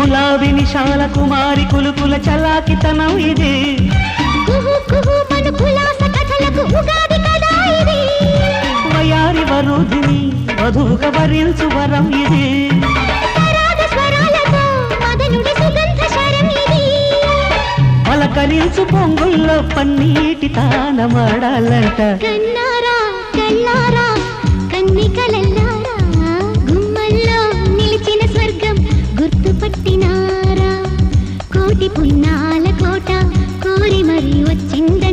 గులాబీ నిశాల కుమారి కులుకుల చలాకితనం ఇది వయారి వరుధిని వధువుగా వరించు వరం ఇది పలకరించు పొంగుల్లో పన్నీటి తానమాడాలంట కన్నారా కల్లారా కన్నికలల్లారా గుమ్మల్లో నిలిచిన స్వర్గం గుర్తుపట్టినారా కోటి పున్నాల కోట కోరి మరి వచ్చింద